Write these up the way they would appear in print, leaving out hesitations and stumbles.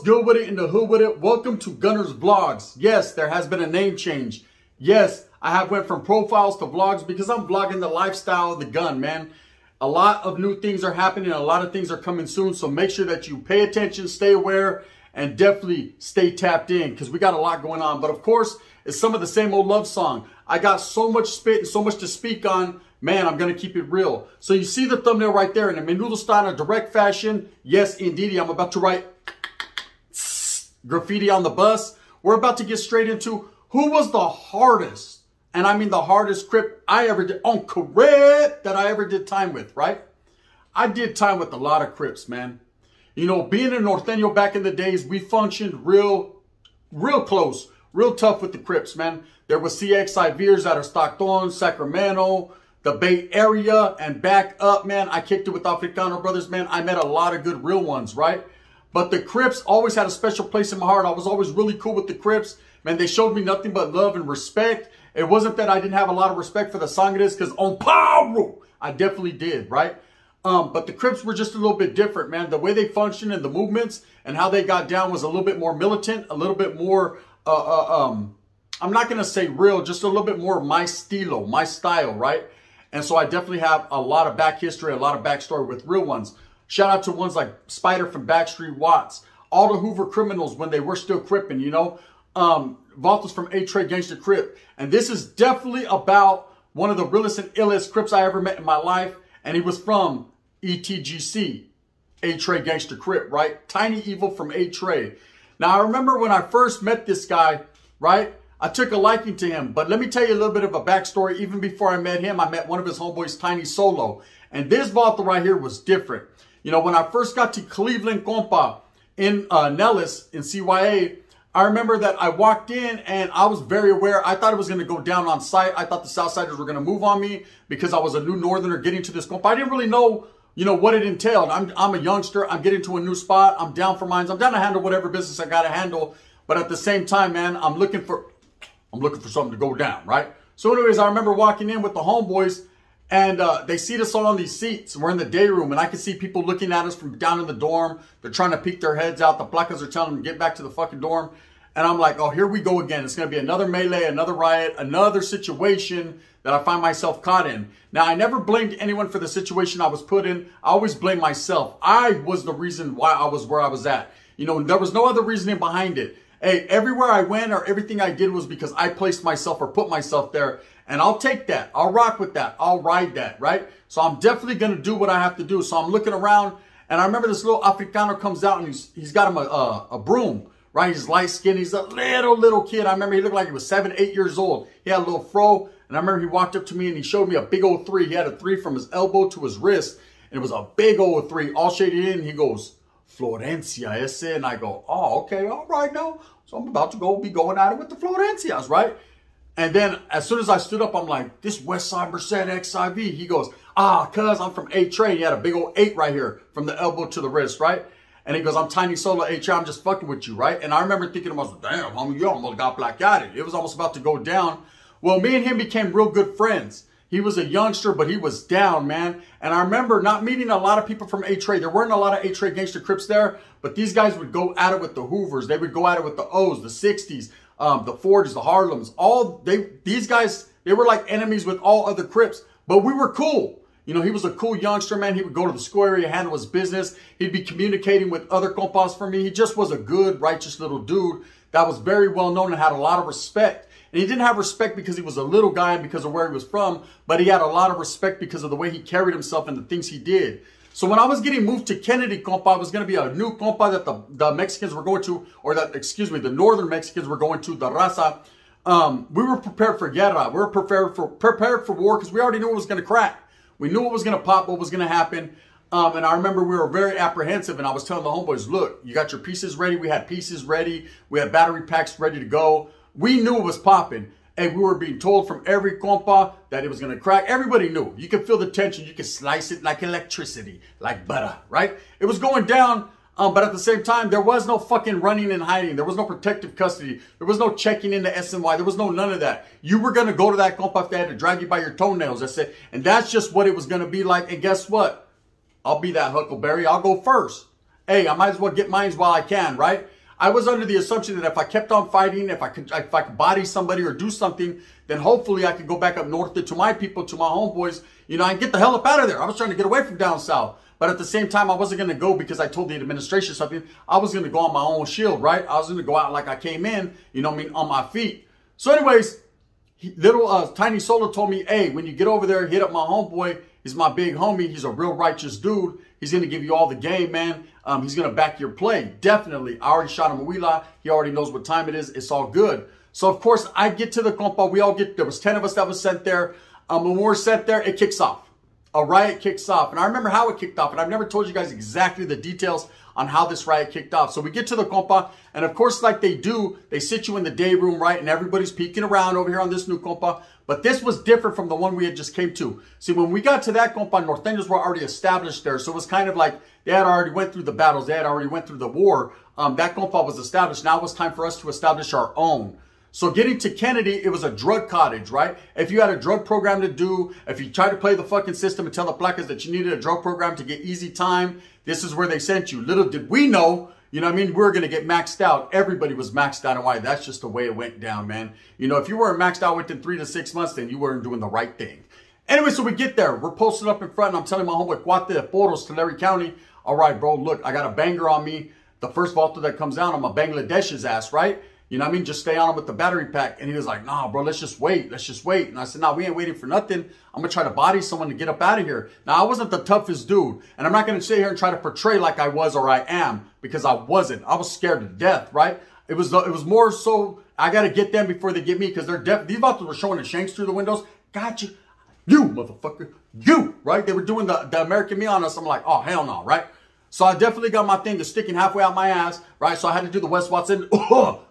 good with it in the hood with it? Welcome to Gunner's Vlogs. Yes, there has been a name change. Yes, I have went from profiles to vlogs because I'm vlogging the lifestyle of the gun, man. A lot of new things are happening. A lot of things are coming soon. So make sure that you pay attention, stay aware, and definitely stay tapped in because we got a lot going on. But of course, it's some of the same old love song. I got so much spit and so much to speak on. Man, I'm going to keep it real. So you see the thumbnail right there in a menudo style, in a direct fashion. Yes, indeed, I'm about to write graffiti on the bus. We're about to get straight into who was the hardest, and I mean the hardest Crip I ever did, on Crip that I ever did time with, right? I did time with a lot of Crips, man. You know, being in Norteño back in the days, we functioned real close, real tough with the Crips, man. There was CX Veers out of Stockton, Sacramento, the Bay Area, and back up, man. I kicked it with Africano brothers, man. I met a lot of good real ones, right? But the Crips always had a special place in my heart. I was always really cool with the Crips. Man, they showed me nothing but love and respect. It wasn't that I didn't have a lot of respect for the Sangres, because on power, I definitely did, right? But the Crips were just a little bit different, man. The way they functioned and the movements and how they got down was a little bit more militant, a little bit more, I'm not going to say real, just a little bit more my stilo, my style, right? And so I definitely have a lot of back history, a lot of backstory with real ones. Shout out to ones like Spider from Backstreet Watts, all the Hoover Criminals when they were still Crippin', you know. Valtos from A-Trade Gangsta Crip. And this is definitely about one of the realest and illest Crips I ever met in my life. And he was from ETGC, A-Trade Gangsta Crip, right? Tiny Evil from A-Trade. Now, I remember when I first met this guy, right? I took a liking to him. But let me tell you a little bit of a backstory. Even before I met him, I met one of his homeboys, Tiny Solo. And this Valto right here was different. You know, when I first got to Cleveland, compa, in Nellis, in CYA, I remember that I walked in and I was very aware. I thought it was going to go down on sight. I thought the Southsiders were going to move on me because I was a new Northerner getting to this compa. I didn't really know, you know, what it entailed. I'm a youngster. I'm getting to a new spot. I'm down for mines. I'm down to handle whatever business I got to handle. But at the same time, man, I'm looking for something to go down, right? So anyways, I remember walking in with the homeboys. And they seat us all on these seats. We're in the day room, and I can see people looking at us from down in the dorm. They're trying to peek their heads out. The placas are telling them to get back to the fucking dorm. And I'm like, oh, here we go again. It's going to be another melee, another riot, another situation that I find myself caught in. Now, I never blamed anyone for the situation I was put in. I always blame myself. I was the reason why I was where I was at. You know, there was no other reasoning behind it. Hey, everywhere I went or everything I did was because I placed myself or put myself there. And I'll take that. I'll rock with that. I'll ride that, right? So I'm definitely going to do what I have to do. So I'm looking around, and I remember this little Africano comes out, and he's got him a broom, right? He's light skinned. He's a little kid. I remember he looked like he was 7, 8 years old. He had a little fro, and I remember he walked up to me, and he showed me a big old 3. He had a 3 from his elbow to his wrist, and it was a big old 3, all shaded in. He goes, Florencia ese, and I go, oh, okay, all right now. So I'm about to be going at it with the Florencias, right? And then as soon as I stood up, I'm like, this Westside Merced XIV. He goes, cuz I'm from A-Trade. He had a big old 8 right here from the elbow to the wrist, right? And he goes, I'm Tiny Solo A-Trade. I'm just fucking with you, right? And I remember thinking to myself, damn, homie, you almost got black at it. It was almost about to go down. Well, me and him became real good friends. He was a youngster, but he was down, man. And I remember not meeting a lot of people from A-Trade. There weren't a lot of A-Trade Gangsta Crips there, but these guys would go at it with the Hoovers. They would go at it with the O's, the 60s. The 40s, the Harlems, these guys, they were like enemies with all other Crips, but we were cool. You know, he was a cool youngster, man. He would go to the school area, handle his business. He'd be communicating with other compas for me. He just was a good, righteous little dude that was very well known and had a lot of respect. And he didn't have respect because he was a little guy and because of where he was from, but he had a lot of respect because of the way he carried himself and the things he did. So when I was getting moved to Kennedy, compa, it was going to be a new compa that the Mexicans were going to, or that, excuse me, the northern Mexicans were going to, the raza. We were prepared for guerra. We were prepared for war because we already knew it was going to crack. We knew what was going to pop, what was going to happen. And I remember we were very apprehensive, and I was telling the homeboys, look, you got your pieces ready. We had pieces ready. We had battery packs ready to go. We knew it was popping. And we were being told from every compa that it was going to crack. Everybody knew. You could feel the tension. You could slice it like electricity, like butter, right? It was going down, but at the same time, there was no fucking running and hiding. There was no protective custody. There was no checking into SNY. There was no none of that. You were going to go to that compa if they had to drag you by your toenails. That's it. And that's just what it was going to be like. And guess what? I'll be that Huckleberry. I'll go first. Hey, I might as well get mines while I can, right? I was under the assumption that if I kept on fighting, if I could body somebody or do something, then hopefully I could go back up north to my people, to my homeboys, you know, and get the hell up out of there. I was trying to get away from down south. But at the same time, I wasn't going to go because I told the administration something. I was going to go on my own shield, right? I was going to go out like I came in, you know what I mean, on my feet. So anyways, Tiny Solo told me, hey, when you get over there, hit up my homeboy. He's my big homie. He's a real righteous dude. He's going to give you all the game, man. He's going to back your play. Definitely. I already shot him a wheelie. He already knows what time it is. It's all good. So, of course, I get to the compa. We all get, there was 10 of us that was sent there. When we're sent there, it kicks off. A riot kicks off. And I remember how it kicked off. And I've never told you guys exactly the details on how this riot kicked off. So we get to the compa. And of course, like they do, they sit you in the day room, right? And everybody's peeking around over here on this new compa. But this was different from the one we had just came to. See, when we got to that compa, Norteños were already established there. So it was kind of like they had already went through the battles. They had already went through the war. That compa was established. Now it was time for us to establish our own. So getting to Kennedy, it was a drug cottage, right? If you had a drug program to do, if you tried to play the fucking system and tell the placas that you needed a drug program to get easy time, this is where they sent you. Little did we know, you know what I mean, we were going to get maxed out. Everybody was maxed out. And why? That's just the way it went down, man. You know, if you weren't maxed out within 3 to 6 months, then you weren't doing the right thing. Anyway, so we get there. We're posted up in front, and I'm telling my homeboy, Cuate de Poros, Tulare County, all right, bro, look, I got a banger on me. The first Volta that comes out, I'm a Bangladesh's ass, right? You know what I mean? Just stay on him with the battery pack. And he was like, nah, bro, let's just wait. Let's just wait. And I said, nah, we ain't waiting for nothing. I'm going to try to body someone to get up out of here. Now, I wasn't the toughest dude. And I'm not going to sit here and try to portray like I was or I am, because I wasn't. I was scared to death, right? It was more so, I got to get them before they get me, because they're deaf. These Vatos were showing the shanks through the windows. Got you. You, motherfucker. You, right? They were doing the American me on us. I'm like, oh, hell no, right? So I definitely got my thing sticking halfway out my ass, right? So I had to do the Wes Watson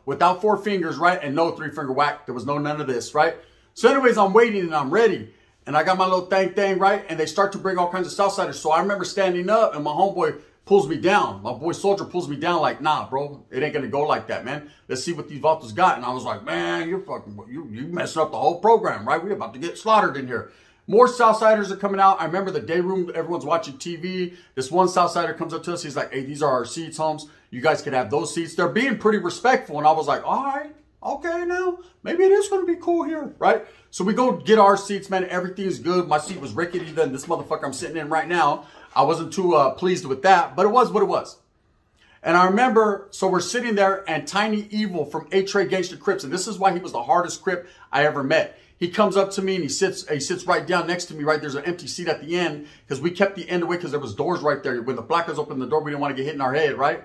without 4 fingers, right? And no 3-finger whack. There was none of this, right? So anyways, I'm waiting and I'm ready. And I got my little thing, right? And they start to bring all kinds of Southsiders. So I remember standing up and my homeboy pulls me down. My boy Soldier pulls me down like, nah, bro, it ain't going to go like that, man. Let's see what these Vatos got. And I was like, man, you're fucking, you messing up the whole program, right? We're about to get slaughtered in here. More Southsiders are coming out. I remember the day room, everyone's watching TV. This one Southsider comes up to us. He's like, hey, these are our seats, Holmes. You guys can have those seats. They're being pretty respectful. And I was like, all right, okay, now maybe it is going to be cool here, right? So we go get our seats, man. Everything's good. My seat was rickety than this motherfucker I'm sitting in right now. I wasn't too pleased with that, but it was what it was. And I remember, so we're sitting there and Tiny Evil from Gangsta Crips, and this is why he was the hardest Crip I ever met. He comes up to me and he sits right down next to me, right? There's an empty seat at the end because we kept the end away because there was doors right there. When the placas opened the door, we didn't want to get hit in our head, right?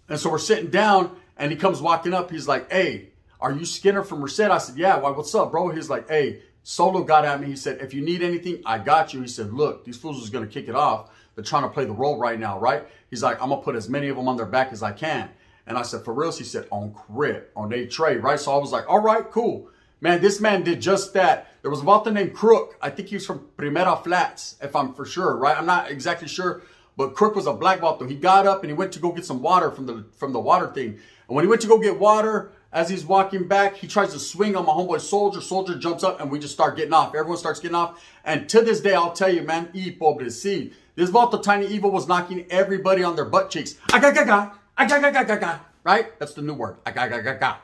And so we're sitting down and he comes walking up. He's like, hey, are you Skinner from Merced? I said, yeah. Why, what's up, bro? He's like, hey, Solo got at me. He said, if you need anything, I got you. He said, look, these fools is going to kick it off. They're trying to play the role right now, right? He's like, I'm going to put as many of them on their back as I can. And I said, for real? He said, on Crip, on A-Tray, right? So I was like, all right, cool. Man, this man did just that. There was a Vato named Crook. I think he was from Primera Flats, if I'm for sure, right? I'm not exactly sure, but Crook was a black Vato. He got up and he went to go get some water from the water thing. And when he went to go get water, as he's walking back, he tries to swing on my homeboy Soldier. Soldier jumps up and we just start getting off. Everyone starts getting off. And to this day, I'll tell you, man, pobrecito. This Vato Tiny Evil was knocking everybody on their butt cheeks. Right? That's the new word.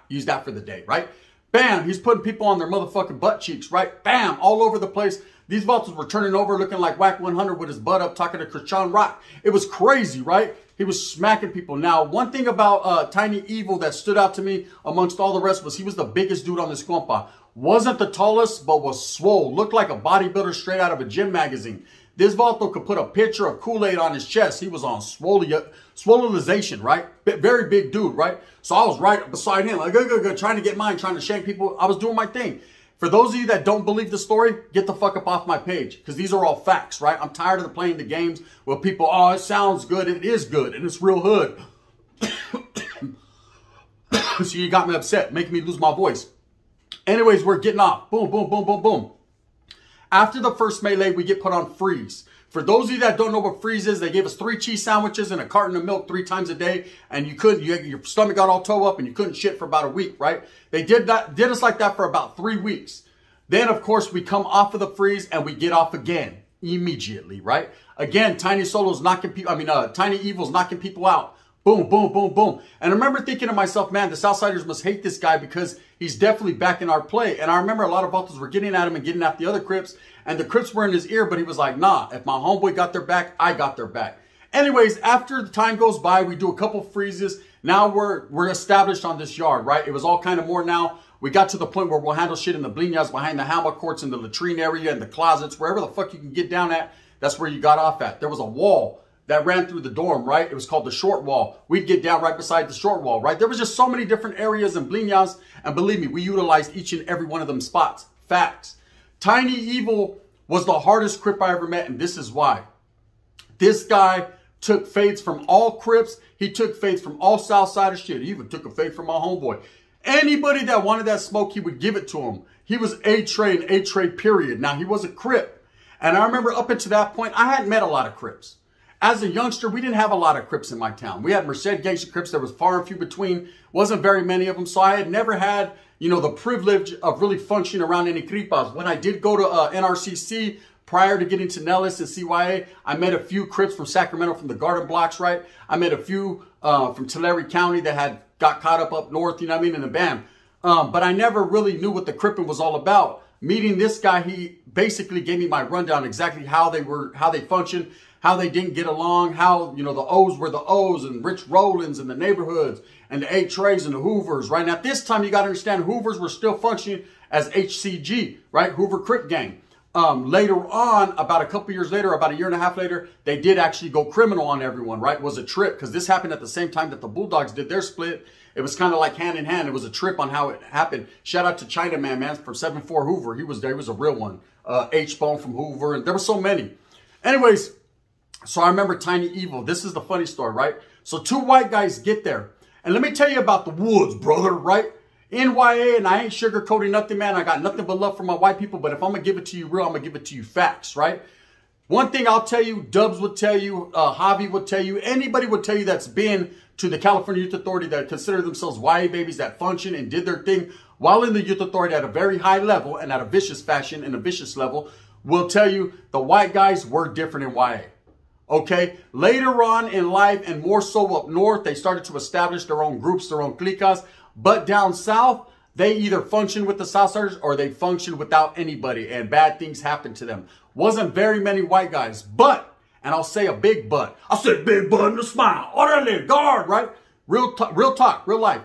Use that for the day, right? Bam, he's putting people on their motherfucking butt cheeks, right? Bam, all over the place. These Vatos were turning over looking like Whack 100 with his butt up talking to Christian Rock. It was crazy, right? He was smacking people. Now, one thing about Tiny Evil that stood out to me amongst all the rest was he was the biggest dude on this compa. Wasn't the tallest, but was swole. Looked like a bodybuilder straight out of a gym magazine. This Vato could put a picture of Kool-Aid on his chest. He was on swollenization, right? Very big dude, right? So I was right beside him, like, trying to get mine, trying to shank people. I was doing my thing. For those of you that don't believe the story, get the fuck up off my page, because these are all facts, right? I'm tired of playing the games where people, oh, it sounds good. It is good, and it's real hood. So you got me upset, making me lose my voice. Anyways, we're getting off. Boom, boom, boom, boom, boom. After the first melee, we get put on freeze. For those of you that don't know what freeze is, they gave us 3 cheese sandwiches and a carton of milk 3 times a day. And your stomach got all toe up and you couldn't shit for about a week, right? They did us like that for about 3 weeks. Then, of course, we come off of the freeze and we get off again immediately, right? Again, Tiny Evil's knocking people out. Boom, boom, boom, boom. And I remember thinking to myself, man, the Southsiders must hate this guy because he's definitely backing our play. And I remember a lot of Vatos were getting at him and getting at the other Crips. And the Crips were in his ear, but he was like, nah, if my homeboy got their back, I got their back. Anyways, after the time goes by, we do a couple freezes. Now we're established on this yard, right? It was all kind of more now. We got to the point where we'll handle shit in the bliñas, behind the handball courts, in the latrine area, in the closets, wherever the fuck you can get down at. That's where you got off at. There was a wall that ran through the dorm, right? It was called the short wall. We'd get down right beside the short wall, right? There was just so many different areas in bliñas. And believe me, we utilized each and every one of them spots. Facts. Tiny Evil was the hardest Crip I ever met, and this is why. This guy took fades from all Crips. He took fades from all Southsiders. Shit, he even took a fade from my homeboy. Anybody that wanted that smoke, he would give it to him. He was A-Tray and A-Tray, period. Now, he was a Crip. And I remember up until that point, I hadn't met a lot of Crips. As a youngster, we didn't have a lot of Crips in my town. We had Merced Gangsta Crips. There was far and few between. Wasn't very many of them. So I had never had, you know, the privilege of really functioning around any Cripas. When I did go to NRCC, prior to getting to Nellis and CYA, I met a few Crips from Sacramento, from the Garden Blocks, right? I met a few from Tulare County that got caught up north, you know what I mean, in the band. But I never really knew what the Crippin' was all about. Meeting this guy, he basically gave me my rundown exactly how they functioned, how they didn't get along, how, you know, the O's were the O's, and Rich Rollins in the neighborhoods, and the A-Trays and the Hoovers, right? Now, at this time, you got to understand, Hoovers were still functioning as HCG, right? Hoover Crip Gang. Later on, about a couple years later, about a year and a half later, they did actually go criminal on everyone, right? It was a trip, because this happened at the same time that the Bulldogs did their split. It was kind of like hand in hand. It was a trip on how it happened. Shout out to Chinaman, man, from 7-4 Hoover. He was there. He was a real one. H-Bone from Hoover, and there were so many. Anyways, so I remember Tiny Evil. This is the funny story, right? So two white guys get there. And let me tell you about the woods, brother, right? NYA, and I ain't sugarcoating nothing, man. I got nothing but love for my white people. But if I'm going to give it to you real, I'm going to give it to you facts, right? One thing I'll tell you, Dubs would tell you, Javi would tell you, anybody would tell you that's been to the California Youth Authority that consider themselves YA babies that function and did their thing while in the Youth Authority at a very high level and at a vicious fashion and a vicious level, will tell you the white guys were different in YA. Okay, later on in life and more so up north, they started to establish their own groups, their own cliques. But down south, they either function with the Southsiders or they function without anybody, and bad things happened to them. Wasn't very many white guys, but, and I'll say a big but. I said big but and a smile. Orderly, guard, right? Real talk, real life.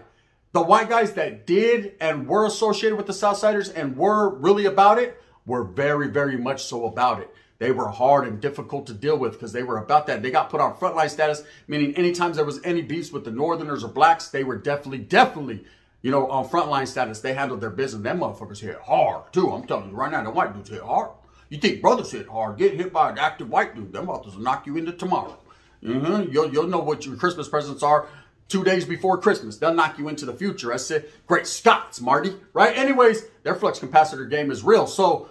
The white guys that did and were associated with the Southsiders and were really about it were very, very much so about it. They were hard and difficult to deal with because they were about that. They got put on frontline status, meaning anytime there was any beefs with the Northerners or blacks, they were definitely, you know, on frontline status. They handled their business. Them motherfuckers hit hard, too. I'm telling you right now, the white dudes hit hard. You think brothers hit hard, get hit by an active white dude, them motherfuckers will knock you into tomorrow. You'll know what your Christmas presents are 2 days before Christmas. They'll knock you into the future. I said, great Scots, Marty, right? Anyways, their flux capacitor game is real. So,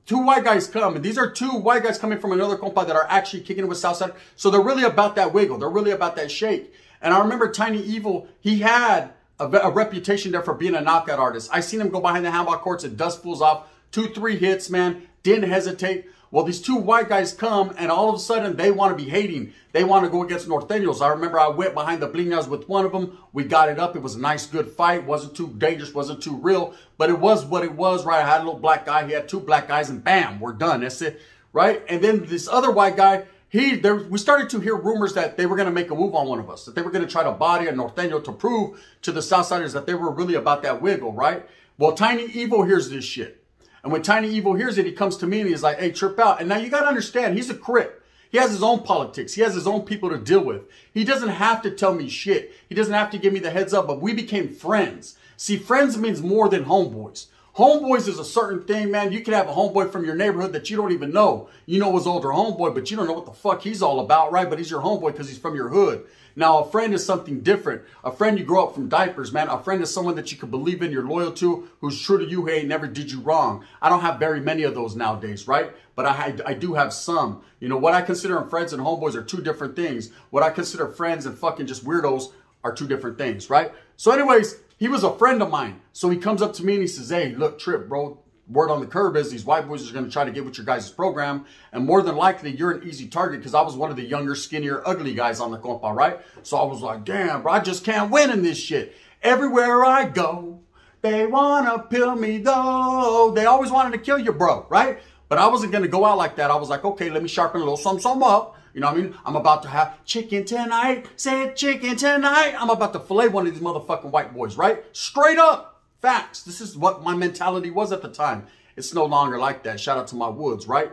two white guys come, and these are two white guys coming from another compa that are actually kicking it with Southside. So they're really about that wiggle. They're really about that shake. And I remember Tiny Evil, he had a reputation there for being a knockout artist. I seen him go behind the handball courts and dust fools off. 2-3 hits, man. Didn't hesitate. Well, these two white guys come, and all of a sudden, they want to be hating. They want to go against Norteños. I remember I went behind the bliñas with one of them. We got it up. It was a nice, good fight. Wasn't too dangerous. Wasn't too real. But it was what it was, right? I had a little black guy. He had two black guys, and bam, we're done. That's it, right? And then this other white guy, we started to hear rumors that they were going to make a move on one of us, that they were going to try to body a Norteño to prove to the Southsiders that they were really about that wiggle, right? Well, Tiny Evil hears this shit. And when Tiny Evil hears it, he comes to me and he's like, hey, trip out. And now you got to understand, he's a Crip. He has his own politics. He has his own people to deal with. He doesn't have to tell me shit. He doesn't have to give me the heads up, but we became friends. See, friends means more than homeboys. Homeboys is a certain thing, man. You can have a homeboy from your neighborhood that you don't even know. You know his older homeboy, but you don't know what the fuck he's all about, right? But he's your homeboy because he's from your hood. Now, a friend is something different. A friend you grow up from diapers, man. A friend is someone that you can believe in, you're loyal to, who's true to you, who ain't never did you wrong. I don't have very many of those nowadays, right? But I do have some. You know, what I consider friends and homeboys are two different things. What I consider friends and fucking just weirdos are two different things, right? So anyways, he was a friend of mine. So he comes up to me and he says, hey, look, Trip, bro, word on the curb is these white boys are going to try to get with your guys' program. And more than likely, you're an easy target because I was one of the younger, skinnier, ugly guys on the compa, right? So I was like, damn, bro, I just can't win in this shit. Everywhere I go, they want to pill me though. They always wanted to kill you, bro, right? But I wasn't going to go out like that. I was like, okay, let me sharpen a little something up. You know what I mean? I'm about to have chicken tonight. Say chicken tonight. I'm about to fillet one of these motherfucking white boys, right? Straight up. Facts. This is what my mentality was at the time. It's no longer like that. Shout out to my woods, right?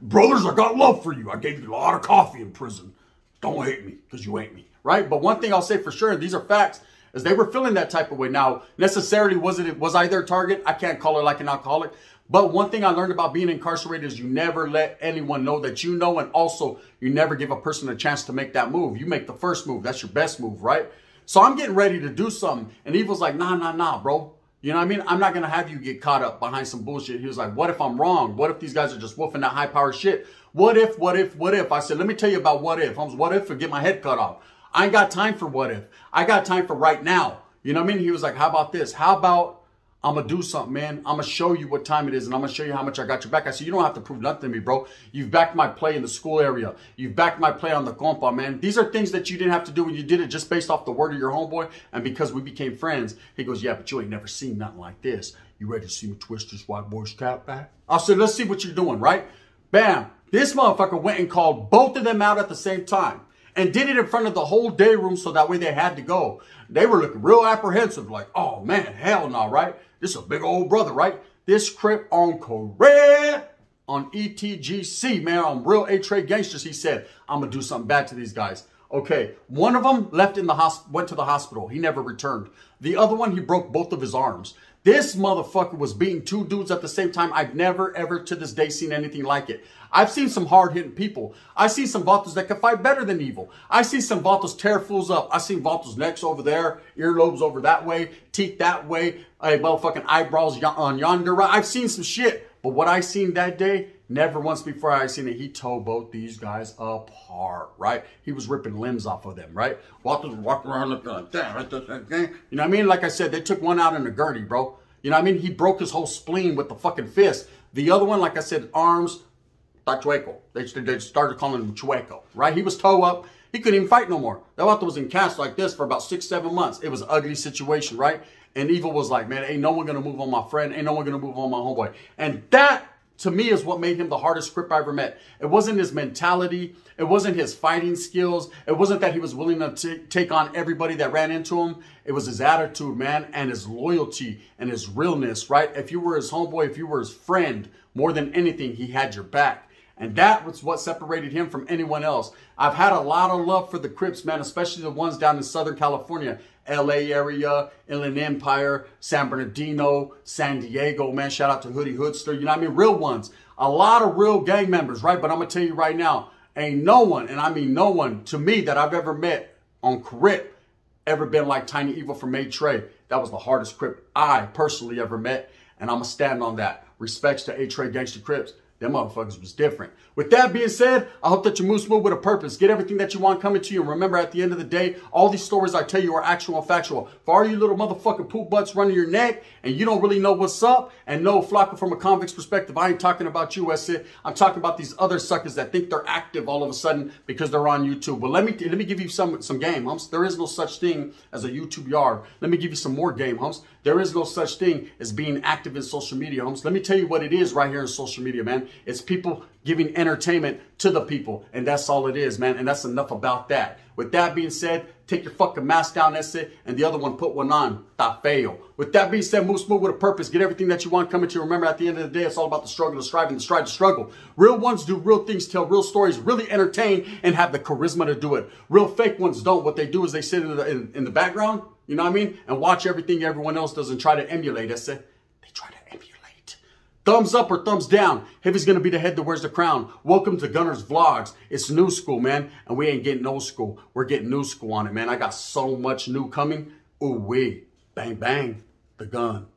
Brothers, I got love for you. I gave you a lot of coffee in prison. Don't hate me because you ain't me, right? But one thing I'll say for sure, and these are facts, is they were feeling that type of way. Now, necessarily, was I their target? I can't call it like an alcoholic. But one thing I learned about being incarcerated is you never let anyone know that you know. And also, you never give a person a chance to make that move. You make the first move. That's your best move, right? So I'm getting ready to do something. And Evil's like, nah, bro. You know what I mean? I'm not going to have you get caught up behind some bullshit. He was like, what if I'm wrong? What if these guys are just woofing that high power shit? What if? I said, let me tell you about what if. What if I get my head cut off? I ain't got time for what if. I got time for right now. You know what I mean? He was like, how about this? How about I'm going to do something, man. I'm going to show you what time it is, and I'm going to show you how much I got your back. I said, you don't have to prove nothing to me, bro. You've backed my play in the school area. You've backed my play on the compa, man. These are things that you didn't have to do when you did it just based off the word of your homeboy and because we became friends. He goes, yeah, but you ain't never seen nothing like this. You ready to see me twist this white boy's cap back? I said, let's see what you're doing, right? Bam. This motherfucker went and called both of them out at the same time and did it in front of the whole day room so that way they had to go. They were looking real apprehensive, like, oh, man, hell no, right? This is a big old brother, right? This Crip on Crips on ETGC, man, on real A-Trade Gangsters, he said, I'm going to do something bad to these guys. Okay, one of them left in the went to the hospital. He never returned. The other one, he broke both of his arms. This motherfucker was beating two dudes at the same time. I've never, ever to this day seen anything like it. I've seen some hard-hitting people. I see some Vatos that can fight better than Evil. I see some Vatos tear fools up. I seen Vatos necks over there, earlobes over that way, teeth that way, motherfucking eyebrows on yonder. I've seen some shit. But what I seen that day, never once before I seen it, he tore both these guys apart, right? He was ripping limbs off of them, right? Vatos walking around looking like that, right? You know what I mean? Like I said, they took one out in a gurney, bro. You know what I mean? He broke his whole spleen with the fucking fist. The other one, like I said, arms, chueco. They started calling him chueco, right? He was toe up. He couldn't even fight no more. That Vato was in cast like this for about 6-7 months. It was an ugly situation, right? And Evil was like, man, ain't no one going to move on my friend. Ain't no one going to move on my homeboy. And that, to me, is what made him the hardest Crip I ever met. It wasn't his mentality. It wasn't his fighting skills. It wasn't that he was willing to take on everybody that ran into him. It was his attitude, man, and his loyalty and his realness, right? If you were his homeboy, if you were his friend, more than anything, he had your back. And that was what separated him from anyone else. I've had a lot of love for the Crips, man, especially the ones down in Southern California, LA area, Inland Empire, San Bernardino, San Diego, man. Shout out to Hoodie Hoodster. You know what I mean? Real ones. A lot of real gang members, right? But I'm going to tell you right now, ain't no one, and I mean no one, to me that I've ever met on Crip ever been like Tiny Evil from A-Trade. That was the hardest Crip I personally ever met, and I'm going to stand on that. Respects to A-Trade Gangster Crips. Them motherfuckers was different. With that being said, I hope that you move smooth with a purpose. Get everything that you want coming to you. And remember, at the end of the day, all these stories I tell you are actual and factual. For all you little motherfucking poop butts running your neck and you don't really know what's up and know Flocka from a convict's perspective, I ain't talking about you, that's it. I'm talking about these other suckers that think they're active all of a sudden because they're on YouTube. But let me give you some game, humps. There is no such thing as a YouTube yard. Let me give you some more game, humps. There is no such thing as being active in social media, humps. Let me tell you what it is right here in social media, man. It's people giving entertainment to the people. And that's all it is, man. And that's enough about that. With that being said, take your fucking mask down, that's it. And the other one, put one on. Ta feo. With that being said, move smooth with a purpose. Get everything that you want coming to you. Remember, at the end of the day, it's all about the struggle, the striving, the stride, the struggle. Real ones do real things, tell real stories, really entertain, and have the charisma to do it. Real fake ones don't. What they do is they sit in the background, you know what I mean? And watch everything everyone else does and try to emulate. That's it. They try to emulate. Thumbs up or thumbs down. Heavy's going to be the head that wears the crown. Welcome to Gunner's Vlogs. It's new school, man. And we ain't getting old school. We're getting new school on it, man. I got so much new coming. Ooh wee. Bang, bang. The gun.